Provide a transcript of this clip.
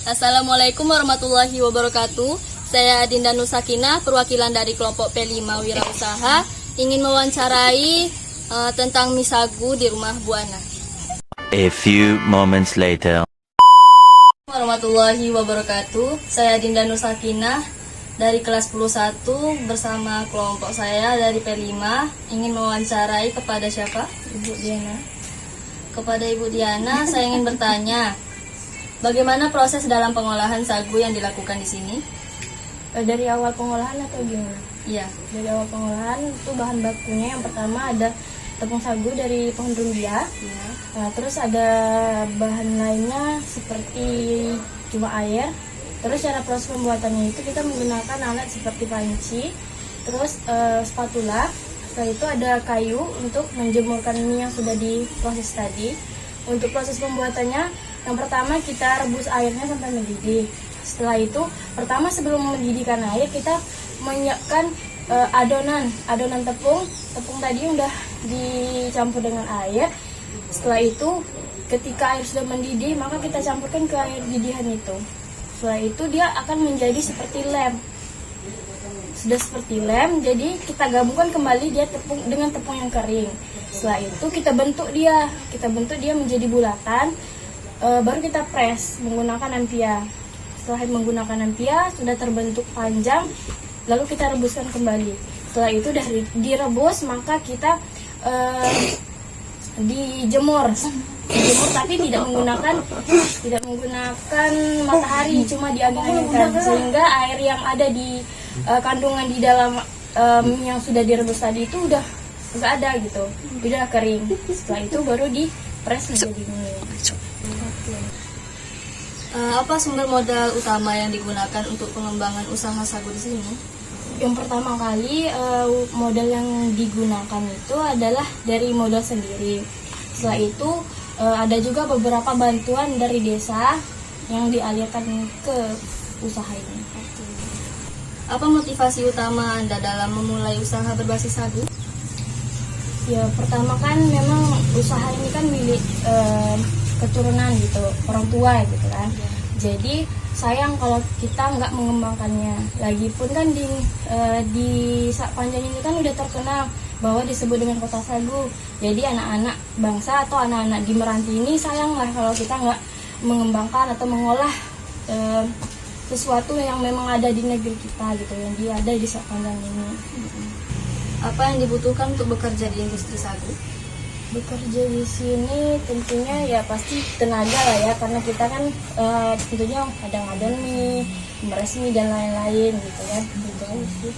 Assalamualaikum warahmatullahi wabarakatuh. Saya Adinda Nusakina, perwakilan dari kelompok P5 Wirausaha, ingin mewawancarai tentang mie sagu di rumah Bu Ana. A few moments later. Warahmatullahi wabarakatuh. Saya Adinda Nusakina dari kelas 11 bersama kelompok saya dari P5 ingin mewawancarai kepada siapa? Ibu Diana. Kepada Ibu Diana, saya ingin bertanya, bagaimana proses dalam pengolahan sagu yang dilakukan di sini? Dari awal pengolahan atau gimana? Iya. Dari awal pengolahan itu bahan bakunya yang pertama ada tepung sagu dari pohon rumbia. Iya. Nah, terus ada bahan lainnya seperti cuma air. Terus cara proses pembuatannya itu kita menggunakan alat seperti panci, terus spatula. Setelah itu ada kayu untuk menjemurkan mie yang sudah diproses tadi. Untuk proses pembuatannya, yang pertama kita rebus airnya sampai mendidih. Setelah itu, pertama sebelum mendidihkan air, kita menyiapkan adonan tepung. Tepung tadi udah dicampur dengan air. Setelah itu, ketika air sudah mendidih, maka kita campurkan ke air didihan itu. Setelah itu dia akan menjadi seperti lem. Sudah seperti lem, jadi kita gabungkan kembali dia dengan tepung yang kering. Setelah itu kita bentuk dia menjadi bulatan. Baru kita press menggunakan ampia. Setelah menggunakan ampia sudah terbentuk panjang, lalu kita rebuskan kembali. Setelah itu udah direbus, maka kita dijemur tapi tidak menggunakan matahari, cuma diangin-anginkan sehingga air yang ada di kandungan di dalam yang sudah direbus tadi itu udah nggak ada gitu, udah kering. Setelah itu baru di press menjadi mie. Apa sumber modal utama yang digunakan untuk pengembangan usaha sagu di sini? Yang pertama kali modal yang digunakan itu adalah dari modal sendiri. Setelah itu ada juga beberapa bantuan dari desa yang dialirkan ke usaha ini. Apa motivasi utama Anda dalam memulai usaha berbasis sagu? Ya pertama kan memang usaha ini kan milik keturunan gitu, orang tua gitu kan. Jadi sayang kalau kita nggak mengembangkannya. Lagipun kan di Panjang ini kan udah terkenal bahwa disebut dengan kota sagu. Jadi anak-anak bangsa atau anak-anak di Meranti ini sayang lah kalau kita nggak mengembangkan atau mengolah sesuatu yang memang ada di negeri kita gitu, yang dia ada di Panjang ini. Apa yang dibutuhkan untuk bekerja di industri sagu? Bekerja di sini tentunya ya pasti tenaga lah ya, karena kita kan tentunya kadang-kadang nih meres mie dan lain-lain gitu kan. Gitu sih.